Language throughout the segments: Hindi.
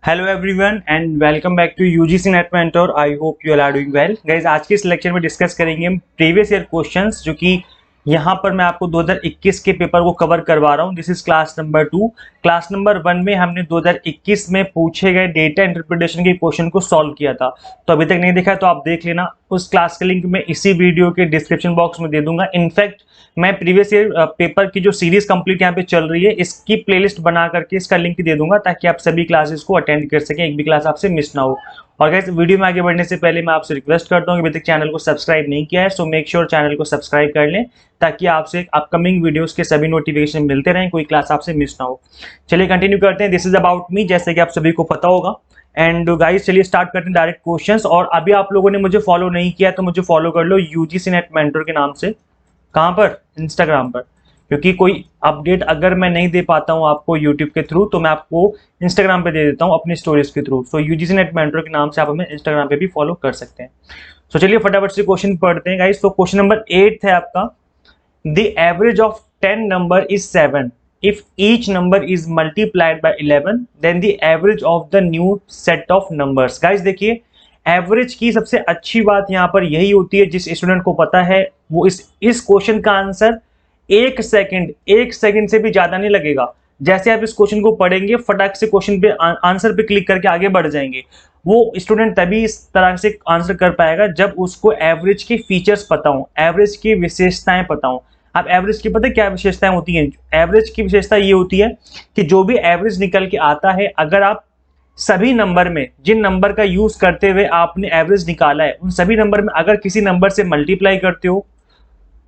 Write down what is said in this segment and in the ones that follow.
Hello everyone and welcome back to UGC NET mentor. I hope you are doing well guys. आज के इस लेक्चर में डिस्कस करेंगे हम प्रीवियस ईयर क्वेश्चंस, जो कि यहाँ पर मैं आपको 2021 के पेपर को कवर करवा रहा हूँ। This is class number 2। Class number 1 में हमने 2021 में पूछे गए डेटा इंटरप्रिटेशन के क्वेश्चन को सॉल्व किया था। तो अभी तक नहीं देखा तो आप देख लेना। उस क्लास का लिंक मैं इसी वीडियो के डिस्क्रिप्शन बॉक्स में दे दूंगा। इनफैक्ट मैं प्रीवियस ईयर पेपर की जो सीरीज कंप्लीट यहाँ पे चल रही है, इसकी प्लेलिस्ट बना करके इसका लिंक दे दूंगा ताकि आप सभी क्लासेस को अटेंड कर सकें, एक भी क्लास आपसे मिस ना हो। और गाइस, वीडियो में आगे बढ़ने से पहले मैं आपसे रिक्वेस्ट करता हूँ कि अभी तक चैनल को सब्सक्राइब नहीं किया है, सो मेक श्योर चैनल को सब्सक्राइब कर लें ताकि आपसे अपकमिंग वीडियोस के सभी नोटिफिकेशन मिलते रहें, कोई क्लास आपसे मिस ना हो। चलिए कंटिन्यू करते हैं। दिस इज अबाउट मी, जैसे कि आप सभी को पता होगा। एंड गाइस चलिए स्टार्ट करते हैं डायरेक्ट क्वेश्चंस। और अभी आप लोगों ने मुझे फॉलो नहीं किया तो मुझे फॉलो कर लो यूजीसी नेट मेंटर के नाम से। कहाँ पर? इंस्टाग्राम पर। क्योंकि कोई अपडेट अगर मैं नहीं दे पाता हूँ आपको यूट्यूब के थ्रू, तो मैं आपको इंस्टाग्राम पे दे देता हूँ अपनी स्टोरीज के थ्रू। सो यूजीसी नेट मेंटर के नाम से आप हमें इंस्टाग्राम पे भी फॉलो कर सकते हैं। सो चलिए फटाफट से क्वेश्चन पढ़ते हैं गाइस। तो क्वेश्चन नंबर 8 है आपका, the average of 10 number is 7 if each number is multiplied by 11 then the average of the new set of numbers। Guys देखिए, एवरेज की सबसे अच्छी बात यहाँ पर यही होती है, जिस स्टूडेंट को पता है वो इस क्वेश्चन का आंसर एक सेकंड से भी ज्यादा नहीं लगेगा। जैसे आप इस क्वेश्चन को पढ़ेंगे, फटाक से क्वेश्चन पे आंसर पे क्लिक करके आगे बढ़ जाएंगे। वो स्टूडेंट तभी इस तरह से आंसर कर पाएगा जब उसको एवरेज के फीचर्स पता हो, एवरेज की विशेषताएं पता हो। अब एवरेज की पता है क्या विशेषताएं होती हैं? एवरेज की विशेषता ये होती है कि जो भी एवरेज निकल के आता है, अगर आप सभी नंबर में जिन नंबर का यूज करते हुए आपने एवरेज निकाला है, उन सभी नंबर में अगर किसी नंबर से मल्टीप्लाई करते हो,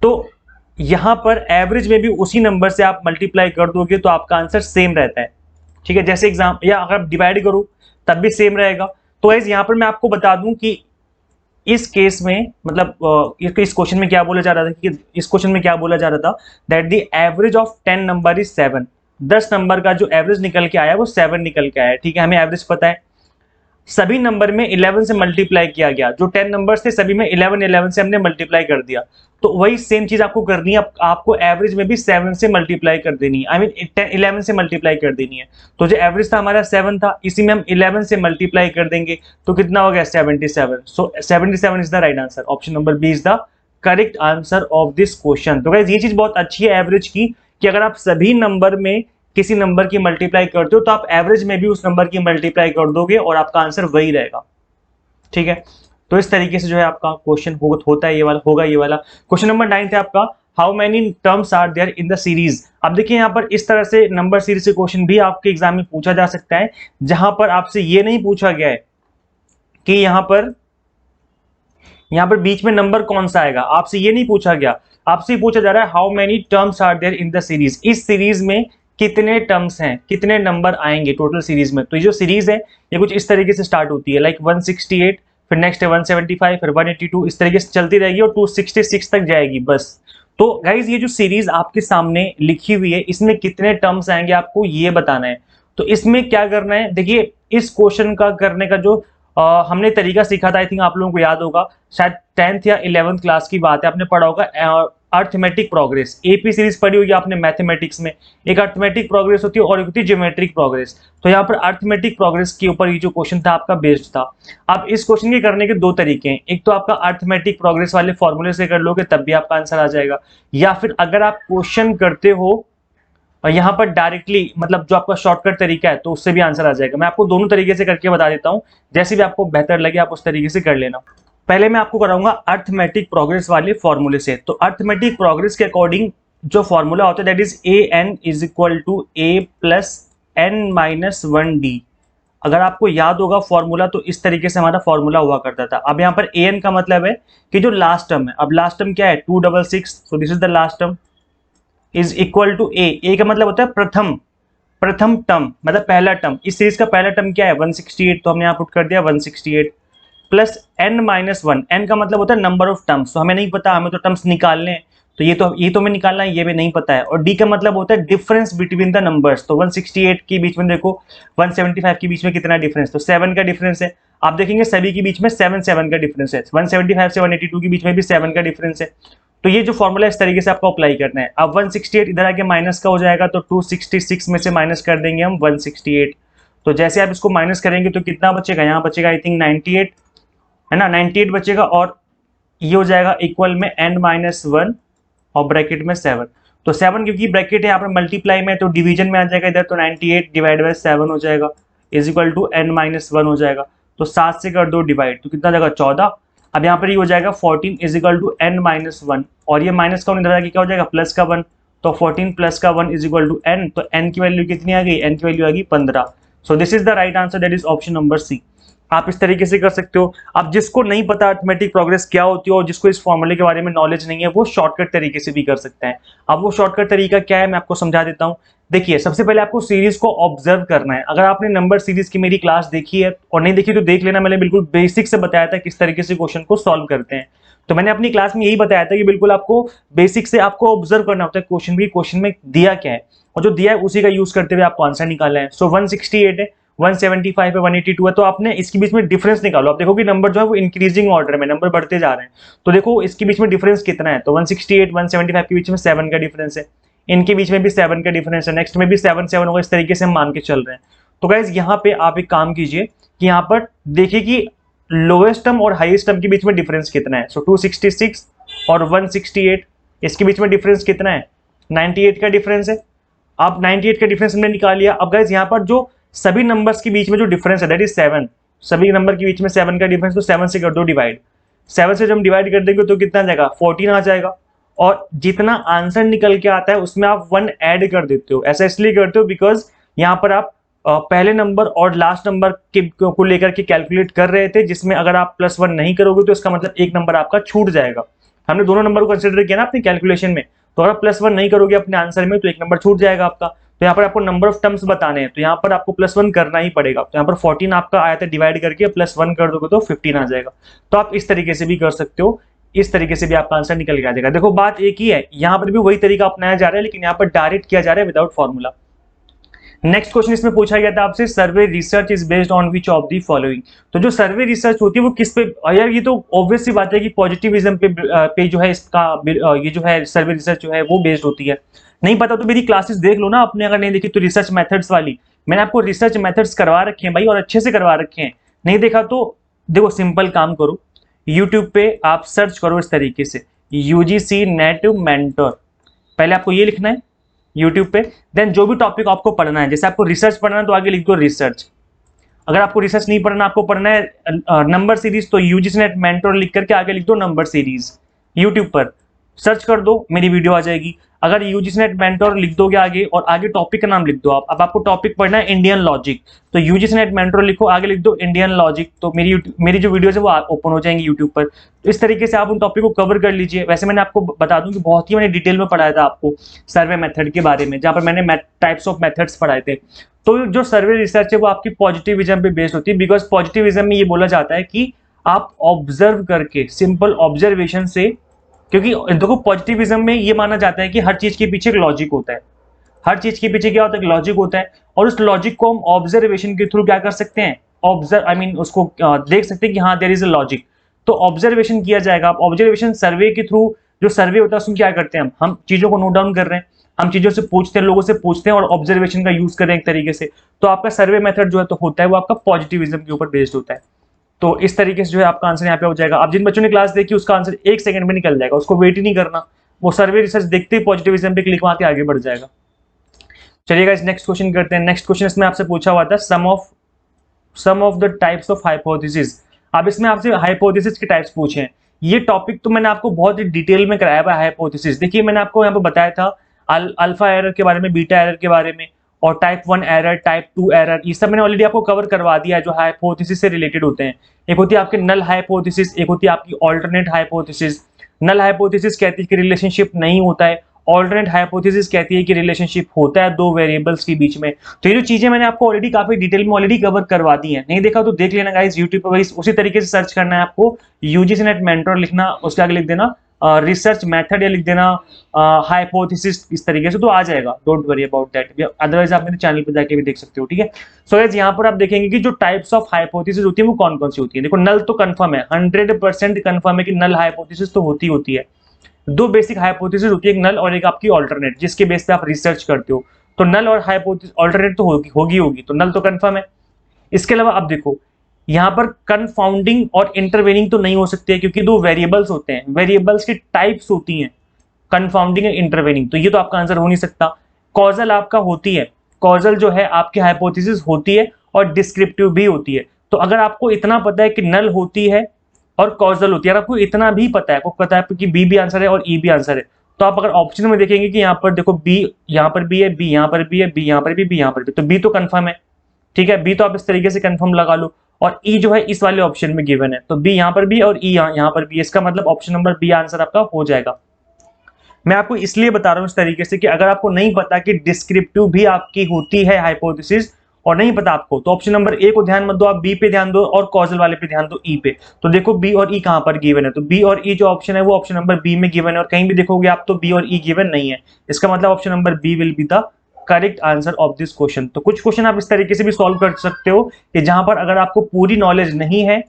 तो यहां पर एवरेज में भी उसी नंबर से आप मल्टीप्लाई कर दोगे तो आपका आंसर सेम रहता है। ठीक है, जैसे एग्जाम या अगर आप डिवाइड करो तब भी सेम रहेगा। तो गाइस यहां पर मैं आपको बता दूं कि इस केस में मतलब इस क्वेश्चन में क्या बोला जा रहा था कि इस क्वेश्चन में क्या बोला जा रहा था, that the average of 10 number is 7। 10 number का जो एवरेज निकल के आया वो 7 निकल के आया। ठीक है, हमें एवरेज पता है। सभी नंबर में 11 से मल्टीप्लाई किया गया, जो 10 नंबर्स थे सभी में 11 से हमने मल्टीप्लाई कर दिया। तो वही सेम चीज आपको करनी है, आपको एवरेज में भी 7 से मल्टीप्लाई कर देनी है, आई मीन 11 से मल्टीप्लाई कर देनी है। तो जो एवरेज था हमारा 7 था, इसी में हम 11 से मल्टीप्लाई कर देंगे तो कितना हो गया? 77। So 77 is the right answer. Option number B is the correct answer of this question. तो गाइस ये चीज बहुत अच्छी है एवरेज की, कि अगर आप सभी नंबर में किसी नंबर की मल्टीप्लाई करते हो तो आप एवरेज में भी उस नंबर की मल्टीप्लाई कर दोगे और आपका आंसर वही रहेगा। ठीक है, तो इस तरीके से जो है आपका क्वेश्चन होता है, ये वाला होगा। ये वाला क्वेश्चन नंबर 9 है आपका, how many terms are there in the series. अब देखिए यहाँ पर इस तरह से नंबर सीरीज से क्वेश्चन भी आपके एग्जाम में पूछा जा सकता है, जहां पर आपसे ये नहीं पूछा गया है कि यहाँ पर बीच में नंबर कौन सा आएगा। आपसे ये नहीं पूछा गया, आपसे पूछा जा रहा है how many terms are there in the series. इस सीरीज में कितने टर्म्स हैं, कितने नंबर आएंगे टोटल सीरीज में। तो ये जो सीरीज है ये कुछ इस तरीके से स्टार्ट होती है, लाइक 168, फिर नेक्स्ट है 175, फिर 182, इस तरीके से चलती रहेगी और 266 तक जाएगी बस। तो गाइज ये जो सीरीज आपके सामने लिखी हुई है, इसमें कितने टर्म्स आएंगे आपको ये बताना है। तो इसमें क्या करना है, देखिए इस क्वेश्चन का करने का जो हमने तरीका सीखा था, आई थिंक आप लोगों को याद होगा, शायद 10th या 11th क्लास की बात है, आपने पढ़ा होगा अर्थमेटिक प्रोग्रेस। एपी सीरीज पढ़ी होगी आपने मैथमेटिक्स में। एक अर्थमेटिक प्रोग्रेस होती है और एक होती है ज्योमेट्रिक प्रोग्रेस। तो यहाँ पर अर्थमेटिक प्रोग्रेस के ऊपर ये जो क्वेश्चन था आपका बेस्ड था। अब इस क्वेश्चन के करने के दो तरीके हैं, एक तो आपका अर्थमेटिक प्रोग्रेस वाले फॉर्मूले से कर लोगे तब भी आपका आंसर आ जाएगा, या फिर अगर आप क्वेश्चन करते हो और यहाँ पर डायरेक्टली मतलब जो आपका शॉर्टकट तरीका है तो उससे भी आंसर आ जाएगा। मैं आपको दोनों तरीके से करके बता देता हूँ, जैसे भी आपको बेहतर लगे आप उस तरीके से कर लेना। पहले मैं आपको कराऊंगा अर्थमेटिक प्रोग्रेस वाले फॉर्मूले से। तो अर्थमेटिक प्रोग्रेस के अकॉर्डिंग जो फॉर्मूला होता है that is an is equal to a plus n-1d। अगर आपको याद होगा फॉर्मूला, तो इस तरीके से हमारा फॉर्मूला हुआ करता था। अब यहाँ पर an का मतलब है कि जो लास्ट टर्म है, अब लास्ट टर्म क्या है 266, so this is the last term, is equal to a का मतलब होता है प्रथम टर्म, मतलब पहला टर्म। इस सीरीज का पहला टर्म क्या है 168, तो हमने यहाँ पुट कर दिया 168 प्लस n-1। n का मतलब होता है नंबर ऑफ टर्म्स, तो हमें नहीं पता, हमें तो टर्म्स निकालने हैं, तो ये तो हमें निकालना है, ये भी नहीं पता है। और d का मतलब होता है डिफरेंस बिटवीन द नंबर्स। तो 168 के बीच में देखो 175 के बीच में कितना डिफरेंस, तो 7 का डिफरेंस है। आप देखेंगे सभी के बीच में 7 का डिफरेंस है। 175 से 182 के बीच में भी 7 का डिफरेंस है। तो ये जो फॉर्मूला इस तरीके से आपको अप्लाई करना है। अब 168 इधर आके माइनस का हो जाएगा, तो 266 में से माइनस कर देंगे हम 168, तो जैसे आप इसको माइनस करेंगे तो कितना बचेगा, यहाँ बचेगा आई थिंक 98 है ना, 98 बचेगा और ये हो जाएगा इक्वल में n-1 और ब्रैकेट में 7। तो 7 क्योंकि ब्रैकेट है यहाँ पर मल्टीप्लाई में तो डिवीजन में आ जाएगा इधर, तो 98 डिवाइड बाई 7 हो जाएगा इज इक्वल टू n-1 हो जाएगा। तो 7 से कर दो डिवाइड तो कितना जाएगा 14। अब यहाँ पर ये हो जाएगा 14 इज इक्वल टू n-1 और ये माइनस का वन इधर आके क्या हो जाएगा प्लस का 1, तो 14 प्लस का 1 इज इक्वल टू n, तो n की वैल्यू कितनी आ गई, n की वैल्यू आ गई 15। So this is the right answer, that is option number C. आप इस तरीके से कर सकते हो। अब जिसको नहीं पता अरिथमेटिक प्रोग्रेस क्या होती है और जिसको इस फॉर्मूले के बारे में नॉलेज नहीं है वो शॉर्टकट तरीके से भी कर सकते हैं। अब वो शॉर्टकट तरीका क्या है मैं आपको समझा देता हूं। देखिए सबसे पहले आपको सीरीज को ऑब्जर्व करना है। अगर आपने नंबर सीरीज की मेरी क्लास देखी है और नहीं देखी तो देख लेना, मैंने बिल्कुल बेसिक से बताया था किस तरीके से क्वेश्चन को सॉल्व करते हैं। तो मैंने अपनी क्लास में यही बताया था कि बिल्कुल आपको बेसिक से आपको ऑब्जर्व करना होता है क्वेश्चन भी, क्वेश्चन में दिया क्या है और जो दिया है उसी का यूज करते हुए आपको आंसर निकालना है। सो 168 है, 175 है, 182 है, तो आपने इसके बीच में डिफरेंस निकालो। आप देखो कि नंबर जो है वो इंक्रीजिंग ऑर्डर में नंबर बढ़ते जा रहे हैं, तो देखो इसके बीच में डिफरेंस कितना है, तो 168 175 के बीच में 7 का डिफरेंस है, इनके बीच में भी 7 का डिफरेंस है, नेक्स्ट में भी 7 7 होगा, इस तरीके से हम मान के चल रहे हैं। तो गाइज यहाँ पे आप एक काम कीजिए कि यहाँ पर देखिए कि लोएस्ट टर्म और हाईएस्ट टर्म के बीच में डिफरेंस कितना है। सो 266 और 168 इसके बीच में डिफरेंस कितना है, 98 का डिफरेंस है। आप 98 का डिफरेंस हमने निकाल लिया। अब गाइज यहाँ पर जो सभी नंबर्स के बीच में जो डिफरेंस है दैट इज 7, सभी नंबर के बीच में 7 का डिफरेंस, तो 7 से कर दो डिवाइड। 7 से जब हम डिवाइड कर देंगे तो कितना जाएगा 14 आ जाएगा और जितना आंसर निकल के आता है उसमें आप 1 ऐड कर देते हो। ऐसा इसलिए करते हो बिकॉज यहाँ पर आप पहले नंबर और लास्ट नंबर को लेकर के कैलकुलेट कर रहे थे, जिसमें अगर आप +1 नहीं करोगे तो इसका मतलब एक नंबर आपका छूट जाएगा। हमने दोनों नंबर को कंसिडर किया ना अपनी कैलकुलेशन में, तो अगर +1 नहीं करोगे अपने आंसर में तो एक नंबर छूट जाएगा आपका। तो यहाँ पर आपको नंबर ऑफ टर्म्स बताने हैं, तो यहाँ पर आपको +1 करना ही पड़ेगा। तो यहाँ पर 14 आपका आया था, डिवाइड करके +1 कर दोगे तो 15 आ जाएगा। तो आप इस तरीके से भी कर सकते हो, इस तरीके से भी आपका आंसर निकल के आ जाएगा। देखो बात एक ही है, यहाँ पर भी वही तरीका अपनाया जा रहा है लेकिन यहाँ पर डायरेक्ट किया जा रहा है विदाउट फॉर्मूला। नेक्स्ट क्वेश्चन इसमें पूछा गया था आपसे, सर्वे research is based on which of the following. तो जो सर्वे रिसर्च होती है वो किस पे, यार ये तो ऑब्वियस सी बात है कि पॉजिटिविज्म पे जो है इसका ये जो है सर्वे रिसर्च जो है वो बेस्ड होती है। नहीं पता तो मेरी क्लासेस देख लो ना आपने, अगर नहीं देखी तो रिसर्च मेथड्स वाली मैंने आपको रिसर्च मेथड्स करवा रखे हैं भाई, और अच्छे से करवा रखे हैं। नहीं देखा तो देखो सिंपल काम करो, यूट्यूब पे आप सर्च करो इस तरीके से यूजीसी नेट मेंटर, पहले आपको ये लिखना है यूट्यूब पे, देन जो भी टॉपिक आपको पढ़ना है, जैसे आपको रिसर्च पढ़ना है तो आगे लिख दो रिसर्च। अगर आपको रिसर्च नहीं पढ़ना, आपको पढ़ना है नंबर सीरीज, तो यूजीसी नेट मेंटर लिख करके आगे लिख दो नंबर सीरीज। यूट्यूब पर सर्च कर दो, मेरी वीडियो आ जाएगी। अगर यूजीसी नेट मेंटर लिख दोगे आगे और आगे टॉपिक का नाम लिख दो आप, अब आपको टॉपिक पढ़ना है इंडियन लॉजिक, तो यूजीसी नेट मेंटर लिखो, आगे लिख दो इंडियन लॉजिक, तो मेरी जो वीडियोज है वो ओपन हो जाएंगी यूट्यूब पर। तो इस तरीके से आप उन टॉपिक को कवर कर लीजिए। वैसे मैंने आपको बता दूं कि बहुत ही मैंने डिटेल में पढ़ाया था आपको सर्वे मेथड के बारे में, जहाँ पर मैंने टाइप्स ऑफ मेथड्स पढ़ाए थे। तो जो सर्वे रिसर्च है वो आपकी पॉजिटिविज्म पे बेस्ड होती है, बिकॉज पॉजिटिविज्म में ये बोला जाता है कि आप ऑब्जर्व करके, सिंपल ऑब्जर्वेशन से, क्योंकि देखो पॉजिटिविज्म में ये माना जाता है कि हर चीज के पीछे एक लॉजिक होता है, हर चीज के पीछे क्या होता है, लॉजिक होता है, और उस लॉजिक को हम ऑब्जर्वेशन के थ्रू क्या कर सकते हैं, उसको देख सकते हैं कि हाँ देयर इज अ लॉजिक। तो ऑब्जर्वेशन किया जाएगा। आप ऑब्जर्वेशन सर्वे के थ्रू, जो सर्वे होता है उसमें क्या करते हैं, हम चीजों को नोट डाउन कर रहे हैं, हम चीजों से पूछते हैं, लोगों से पूछते हैं और ऑब्जर्वेशन का यूज कर रहे हैं एक तरीके से। तो आपका सर्वे मेथड जो है तो होता है वो आपका पॉजिटिविज्म के ऊपर बेस्ड होता है। तो इस तरीके से जो है आपका आंसर यहाँ पे हो जाएगा। अब जिन बच्चों ने क्लास देखी उसका आंसर 1 सेकंड में निकल जाएगा, उसको वेट ही नहीं करना, वो सर्वे रिसर्च देखते ही पॉजिटिविज्म पे क्लिक मार के आगे बढ़ जाएगा। चलिए गाइस नेक्स्ट क्वेश्चन करते हैं। नेक्स्ट क्वेश्चन इसमें आपसे पूछा हुआ था some of the types of hypothesis. अब इसमें आपसे हाइपोथेसिस के टाइप्स पूछे हैं। ये टॉपिक तो मैंने आपको बहुत ही डिटेल में कराया हुआ है हाइपोथेसिस। देखिए मैंने आपको यहाँ पे बताया था अल्फा एरर के बारे में, बीटा एरर के बारे में, और टाइप 1 एरर, टाइप 2 एरर, ये सब मैंने ऑलरेडी आपको कवर करवा दिया है जो हाइपोथेसिस से रिलेटेड होते हैं। एक होती है आपकी नल हाइपोथेसिस, एक होती है आपकी ऑल्टरनेट हाइपोथेसिस। नल हाइपोथेसिस कहती है कि रिलेशनशिप नहीं होता है, ऑल्टरनेट हाइपोथेसिस कहती है कि रिलेशनशिप होता है दो वेरिएबल्स के बीच में। तो ये जो चीजें मैंने आपको ऑलरेडी काफी डिटेल में ऑलरेडी कवर करवा दी है, नहीं देखा तो देख लेना गाइस यूट्यूब पर। उसी तरीके से सर्च करना है आपको, यूजीसी नेट मेंटर लिखना, उसके आगे लिख देना रिसर्च मेथड या लिख देना हाइपोथेसिस, इस तरीके से तो आ जाएगा। Don't worry about that, otherwise आप मेरे चैनल पर जाके भी देख सकते हो, ठीक है। सो गाइस यहाँ पर आप देखेंगे कि जो टाइप्स ऑफ हाइपोथेसिस होती है वो कौन कौन सी होती है। देखो नल तो कंफर्म है, 100% कंफर्म है कि नल हाइपोथेसिस तो होती है। दो बेसिक हाइपोथेसिस होती है, एक नल और एक आपकी ऑल्टरनेट, जिसके बेस पे आप रिसर्च करते हो। तो नल और हाइपोथेसिस, ऑल्टरनेट तो होगी, तो नल तो कंफर्म है। इसके अलावा अब देखो यहाँ पर कंफाउंडिंग और इंटरवेनिंग तो नहीं हो सकती है क्योंकि दो वेरिएबल्स होते हैं, वेरिएबल्स की टाइप्स होती हैं कंफाउंडिंग एंड इंटरवेनिंग, तो ये तो आपका आंसर हो नहीं सकता। कॉजल आपका होती है, कॉजल जो है आपकी हाइपोथेसिस होती है और डिस्क्रिप्टिव भी होती है। तो अगर आपको इतना पता है कि नल होती है और कॉजल होती है, अगर आपको इतना भी पता है, आपको पता है कि बी भी आंसर है और ई भी आंसर है, तो आप अगर ऑप्शन में देखेंगे कि यहाँ पर देखो बी, यहाँ पर बी है, बी यहाँ पर भी है, बी यहाँ पर भी, बी यहाँ पर भी, तो बी तो कंफर्म है, ठीक है, बी तो आप इस तरीके से कंफर्म लगा लो। और ई जो है इस वाले ऑप्शन में गिवन है, तो बी यहाँ पर भी और ई यहाँ पर भी, इसका मतलब ऑप्शन नंबर बी आंसर आपका हो जाएगा। मैं आपको इसलिए बता रहा हूं इस तरीके से कि अगर आपको नहीं पता कि डिस्क्रिप्टिव भी आपकी होती है हाइपोथेसिस और नहीं पता आपको, तो ऑप्शन नंबर ए को ध्यान मत दो, आप बी पे ध्यान दो और कॉजल वाले पे ध्यान दो, ई पे। तो देखो बी और ई कहां पर गिवन है, तो बी और ई जो ऑप्शन है वो ऑप्शन नंबर बी में गिवन है, और कहीं भी देखोगे आप तो बी और ई गिवन नहीं है, इसका मतलब option number B will be the correct answer of this question. तो कुछ क्वेश्चन आप इस तरीके से भी सॉल्व कर सकते हो कि जहां पर अगर आपको पूरी नॉलेज नहीं है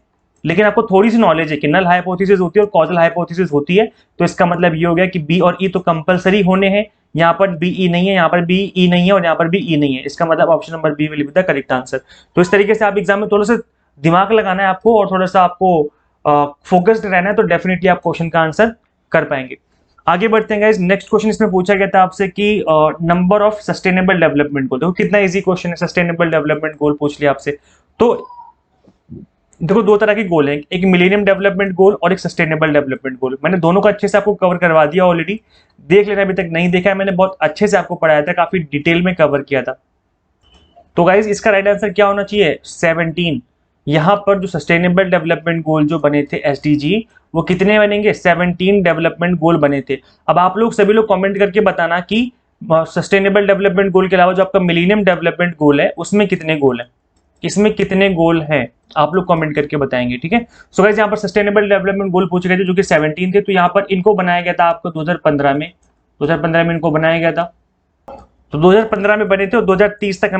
लेकिन आपको थोड़ी सी नॉलेज है कि नल हाइपोथेसिस होती है और कॉजल हाइपोथेसिस होती है, तो इसका मतलब ये हो गया कि बी और ई तो कंपलसरी होने हैं, यहाँ पर बी ई नहीं है, यहाँ पर बी ई नहीं है और यहाँ पर भी ई नहीं है, इसका मतलब option number B will be the correct answer. तो इस तरीके से आप एग्जाम में थोड़ा सा दिमाग लगाना है आपको और थोड़ा सा आपको फोकस्ड रहना है, तो डेफिनेटली आप क्वेश्चन का आंसर कर पाएंगे। आगे बढ़ते हैं गाइस, नेक्स्ट क्वेश्चन इसमें पूछा गया था आपसे कि number of sustainable development goal, देखो कितना इजी क्वेश्चन है, सस्टेनेबल डेवलपमेंट गोल पूछ लिया आपसे। तो देखो दो तरह के गोल हैं, एक मिलेनियम डेवलपमेंट गोल और एक सस्टेनेबल डेवलपमेंट गोल। मैंने दोनों को अच्छे से आपको कवर करवा दिया ऑलरेडी, देख लेना, अभी तक नहीं देखा है मैंने बहुत अच्छे से आपको पढ़ाया था, काफी डिटेल में कवर किया था। तो गाइज इसका राइट आंसर क्या होना चाहिए, 17। यहाँ पर जो सस्टेनेबल डेवलपमेंट गोल जो बने थे एसडीजी, वो कितने बनेंगे, 17 डेवलपमेंट गोल बने थे। अब आप लोग सभी लोग कमेंट करके बताना कि सस्टेनेबल डेवलपमेंट गोल के अलावा जो आपका मिलेनियम डेवलपमेंट गोल है उसमें कितने गोल है, इसमें कितने गोल हैं, आप लोग कमेंट करके बताएंगे, ठीक है। सो गाइस यहाँ पर सस्टेनेबल डेवलपमेंट गोल पूछे गए थे जो कि 17 थे, तो यहाँ पर इनको बनाया गया था आपको 2015 में, 2015 में इनको बनाया गया था, तो 2015 में बने थे और 2030 तक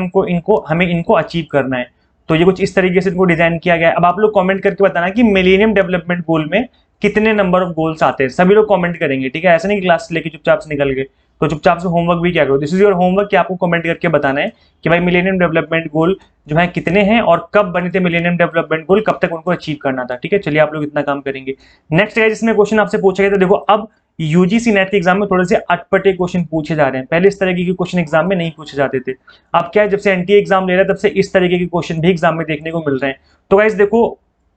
हमें इनको अचीव करना है। तो ये कुछ इस तरीके से इनको डिजाइन किया गया है। अब आप लोग कमेंट करके बताना कि मिलेनियम डेवलपमेंट गोल में कितने नंबर ऑफ गोल्स आते हैं, सभी लोग कमेंट करेंगे, ठीक है, ऐसा नहीं क्लास लेके चुपचाप से निकल गए, तो चुपचाप से होमवर्क भी क्या करो, दिस इज योर होमवर्क कि आपको कमेंट करके बताना है कि भाई मिलेनियम डेवलपमेंट गोल जो है कितने हैं और कब बने थे मिलेनियम डेवलपमेंट गोल, कब तक उनको अचीव करना था, ठीक है। चलिए आप लोग इतना काम करेंगे। नेक्स्ट है जिसमें क्वेश्चन आपसे पूछा गया था, देखो अब यूजीसी नेट के एग्जाम में थोड़े से अटपटे क्वेश्चन पूछे जा रहे हैं, पहले इस तरीके के क्वेश्चन एग्जाम में नहीं पूछे जाते थे। अब क्या है, जब से एनटीए एग्जाम ले रहा है तब से इस तरीके के क्वेश्चन भी एग्जाम में देखने को मिल रहे हैं। तो गाइस देखो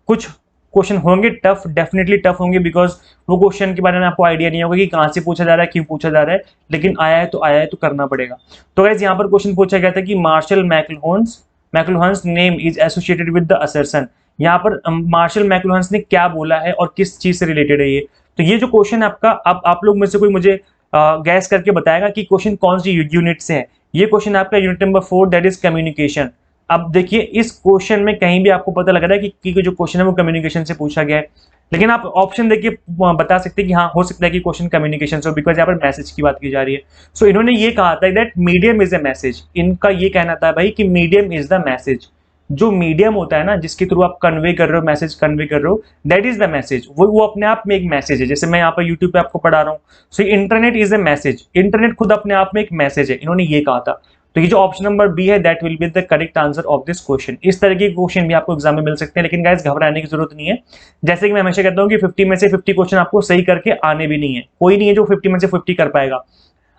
कुछ क्वेश्चन होंगे टफ, डेफिनेटली टफ होंगे, बिकॉज वो क्वेश्चन के बारे में आपको आइडिया नहीं होगा कि कहां से पूछा जा रहा है, क्यों पूछा जा रहा है, लेकिन आया है तो करना पड़ेगा। तो गाइस यहाँ पर क्वेश्चन पूछा गया था कि Marshall McLuhan's name is associated with the assertion, यहाँ पर मार्शल मैक्लुहान्स ने क्या बोला है और किस चीज से रिलेटेड है ये। तो ये जो क्वेश्चन आपका, अब आप लोग में से कोई मुझे गैस करके बताएगा कि क्वेश्चन कौन सी यूनिट से है। ये क्वेश्चन आपका unit number 4 that is communication. अब देखिए इस क्वेश्चन में कहीं भी आपको पता लग रहा है कि जो क्वेश्चन है वो कम्युनिकेशन से पूछा गया है, लेकिन आप ऑप्शन देखिए बता सकते हैं कि हाँ हो सकता है कि क्वेश्चन कम्युनिकेशन से, बिकॉज यहाँ पर मैसेज की बात की जा रही है। सो इन्होंने ये कहा था that medium is a message, इनका ये कहना था भाई कि मीडियम इज द मैसेज, जो मीडियम होता है ना जिसके थ्रू आप कन्वे कर रहे हो, मैसेज कन्वे कर रहे हो, दैट इज द मैसेज, वो अपने आप में एक मैसेज है। जैसे मैं यहाँ पर यूट्यूब पे आपको पढ़ा रहा हूँ, so internet is a message, internet खुद अपने आप में एक मैसेज है, इन्होंने ये कहा था। तो ये जो ऑप्शन नंबर बी है that will be the correct answer of this question. इस तरह के क्वेश्चन भी आपको एग्जाम में मिल सकते हैं, लेकिन गाइस घबराने की जरूरत नहीं है। जैसे कि मैं हमेशा कहता हूँ कि 50 में से 50 क्वेश्चन आपको सही करके आने भी नहीं है, कोई नहीं है जो 50 में से 50 कर पाएगा।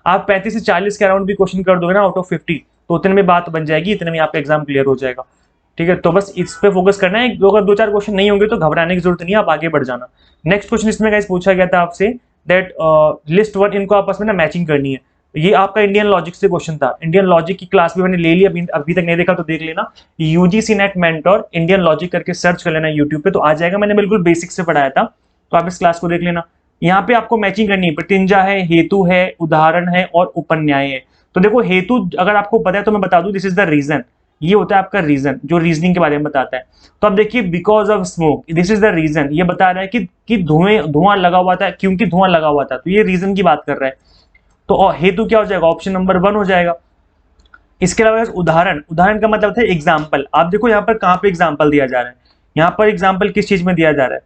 आप 35 से 40 के अराउंड भी क्वेश्चन कर दोगे ना आउट ऑफ 50, तो उतने में बात बन जाएगी, इतने में आपका एग्जाम क्लियर हो जाएगा, ठीक है। तो बस इस पे फोकस करना है, अगर 2-4 क्वेश्चन नहीं होंगे तो घबराने की जरूरत नहीं है, आप आगे बढ़ जाना। नेक्स्ट क्वेश्चन इसमें गाइस पूछा गया था आपसे दैट लिस्ट 1, इनको आपस में ना मैचिंग करनी है। ये आपका इंडियन लॉजिक से क्वेश्चन था, इंडियन लॉजिक की क्लास भी मैंने ले ली, अभी तक नहीं देखा तो देख लेना, UGC net mentor Indian logic करके सर्च कर लेना यूट्यूब पे, तो आ जाएगा, मैंने बिल्कुल बेसिक से पढ़ाया था, तो आप इस क्लास को देख लेना। यहाँ पे आपको मैचिंग करनी है, प्रतिंजा है, हेतु है, उदाहरण है और उपन्याय है। तो देखो हेतु अगर आपको पता है तो मैं बता दूं, दिस इज द रीजन, ये होता है आपका रीजन जो रीजनिंग के बारे में बताता है। तो अब देखिए because of smoke, this is the reason, ये बता रहा है कि धुआं लगा हुआ था, क्योंकि धुआं लगा हुआ था, तो ये रीजन की बात कर रहा है। तो हेतु क्या हो जाएगा, ऑप्शन नंबर 1 हो जाएगा। इसके अलावा उदाहरण का मतलब था एग्जाम्पल। आप देखो यहाँ पर कहाँ पे एग्जाम्पल दिया जा रहा है, यहाँ पर एग्जाम्पल किस चीज में दिया जा रहा है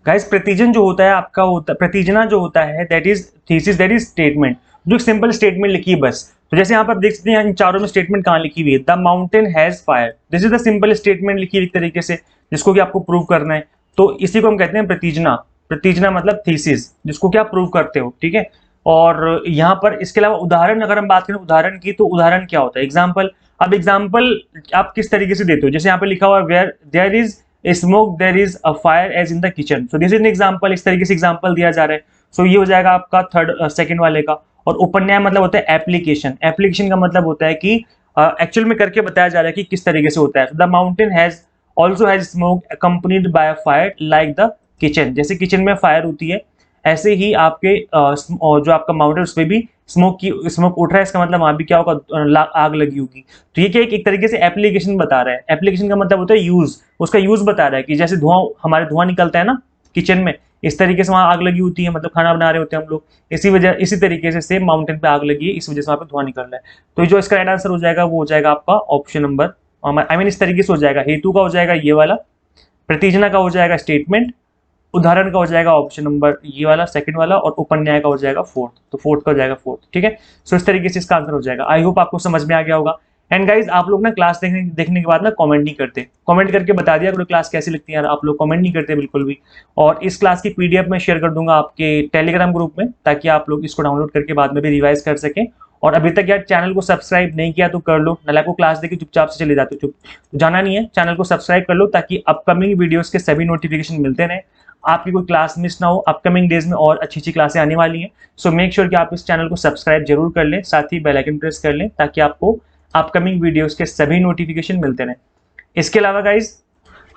गाइस, प्रतिजन जो होता है आपका प्रतिजना जो होता है that is thesis, that is statement, जो सिंपल स्टेटमेंट लिखी है बस। तो जैसे यहाँ पर आप देख सकते हैं इन चारों में स्टेटमेंट कहाँ लिखी हुई है, the mountain has fire, this is the simple statement लिखी हुई एक तरीके से जिसको कि आपको प्रूव करना है। तो इसी को हम कहते हैं प्रतिजना, प्रतिजना मतलब थीसिस, जिसको कि आप प्रूव करते हो, ठीक है। और यहाँ पर इसके अलावा उदाहरण अगर हम बात करें उदाहरण की, तो उदाहरण क्या होता है, एग्जाम्पल। अब एग्जाम्पल आप किस तरीके से देते हो, जैसे यहाँ पे लिखा हुआ है where there is smoke there is a fire as in the kitchen, so this is an example, इस तरीके से एग्जाम्पल दिया जा रहा है। सो ये हो जाएगा आपका थर्ड सेकंड वाले का। और उपन्याय मतलब होता है एप्लीकेशन, एप्लीकेशन का मतलब होता है कि एक्चुअल में करके बताया जा रहा है कि किस तरीके से होता है। The mountain has also has smoke accompanied by a fire like the kitchen, जैसे किचन में फायर होती है ऐसे ही आपके जो आपका माउंटेन उस पर भी स्मोक उठ रहा है, इसका मतलब वहां भी क्या होगा, आग लगी होगी। तो ये क्या एक तरीके से एप्लीकेशन बता रहा है। एप्लीकेशन का मतलब होता है यूज, उसका यूज बता रहा है कि जैसे धुआं, हमारे धुआं निकलता है ना किचन में, इस तरीके से वहां आग लगी होती है, मतलब खाना बना रहे होते हैं हम लोग, इसी तरीके से माउंटेन पे आग लगी है, इस वजह से वहां पे धुआं निकल रहा है। तो जो इसका राइट आंसर हो जाएगा वो हो जाएगा आपका ऑप्शन नंबर, आई मीन इस तरीके से हो जाएगा, हेतु का हो जाएगा ये वाला, प्रतिजना का हो जाएगा स्टेटमेंट, उदाहरण का हो जाएगा ऑप्शन नंबर ये वाला सेकंड वाला, और उपन्याय का हो जाएगा फोर्थ, तो फोर्थ का हो जाएगा फोर्थ, ठीक है। सो इस तरीके से इसका आंसर हो जाएगा। आई होप आपको समझ में आ गया होगा। एंड गाइज आप लोग ना क्लास देखने के बाद ना कमेंट नहीं करते, कमेंट करके बता दिया करो क्लास कैसी लगती है यार, आप लोग कमेंट नहीं करते बिल्कुल भी। और इस क्लास की पीडीएफ मैं शेयर कर दूंगा आपके टेलीग्राम ग्रुप में, ताकि आप लोग इसको डाउनलोड करके बाद में भी रिवाइज कर सकें। और अभी तक यार चैनल को सब्सक्राइब नहीं किया तो कर लो, नाला को क्लास देखिए चुपचाप से चले जाते हो, चुप जाना नहीं है, चैनल को सब्सक्राइब कर लो ताकि अपकमिंग वीडियोस के सभी नोटिफिकेशन मिलते रहे, आपकी कोई क्लास मिस ना हो। अपकमिंग डेज में और अच्छी अच्छी क्लासें आने वाली हैं, सो मेक श्योर कि आप इस चैनल को सब्सक्राइब जरूर कर लें, साथ ही बेल आइकन प्रेस कर लें ताकि आपको अपकमिंग वीडियोस के सभी नोटिफिकेशन मिलते रहें। इसके अलावा गाइज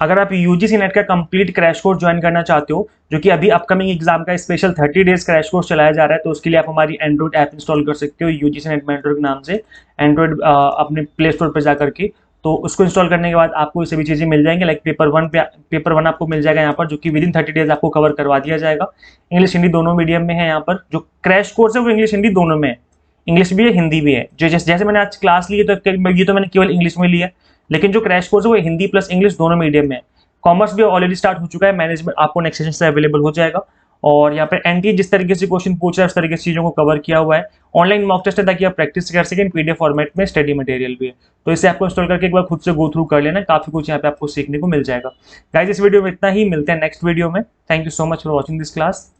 अगर आप यूजीसी नेट का कंप्लीट क्रैश कोर्स ज्वाइन करना चाहते हो, जो कि अभी अपकमिंग एग्जाम का स्पेशल 30 डेज क्रैश कोर्स चलाया जा रहा है, तो उसके लिए आप हमारी एंड्रॉइड ऐप इंस्टॉल कर सकते हो यूजीसी नेट मेंटर के नाम से, एंड्रॉइड अपने प्ले स्टोर पर जाकर के। तो उसको इंस्टॉल करने के बाद आपको ये सभी चीजें मिल जाएंगी, लाइक पेपर वन आपको मिल जाएगा यहाँ पर, जो कि विद इन 30 डेज आपको कवर करवा दिया जाएगा। इंग्लिश हिंदी दोनों मीडियम में है, यहाँ पर जो क्रैश कोर्स है वो इंग्लिश हिंदी दोनों में है, इंग्लिश भी है हिंदी भी है। जो जैसे मैंने आज क्लास ली है तो ये तो मैंने केवल इंग्लिश में लिया है, लेकिन जो क्रैश कोर्स है वो हिंदी प्लस इंग्लिश दोनों मीडियम में है। कॉमर्स भी ऑलरेडी स्टार्ट हो चुका है, मैनेजमेंट आपको नेक्स्ट सेशन से अवेलेबल हो जाएगा। और यहाँ पर एनटी जिस तरीके से क्वेश्चन पूछ रहा है उस तरीके से चीजों को कवर किया हुआ है। ऑनलाइन मॉक टेस्ट है ताकि आप प्रैक्टिस कर सकें, पीडीएफ फॉर्मेट में स्टडी मटेरियल भी है, तो इसे आपको इंस्टॉल करके एक बार खुद से गो थ्रू कर लेना, काफी कुछ यहाँ पे आपको सीखने को मिल जाएगा। गाइस इस वीडियो में इतना ही, मिलते हैं नेक्स्ट वीडियो में। Thank you so much for watching this class.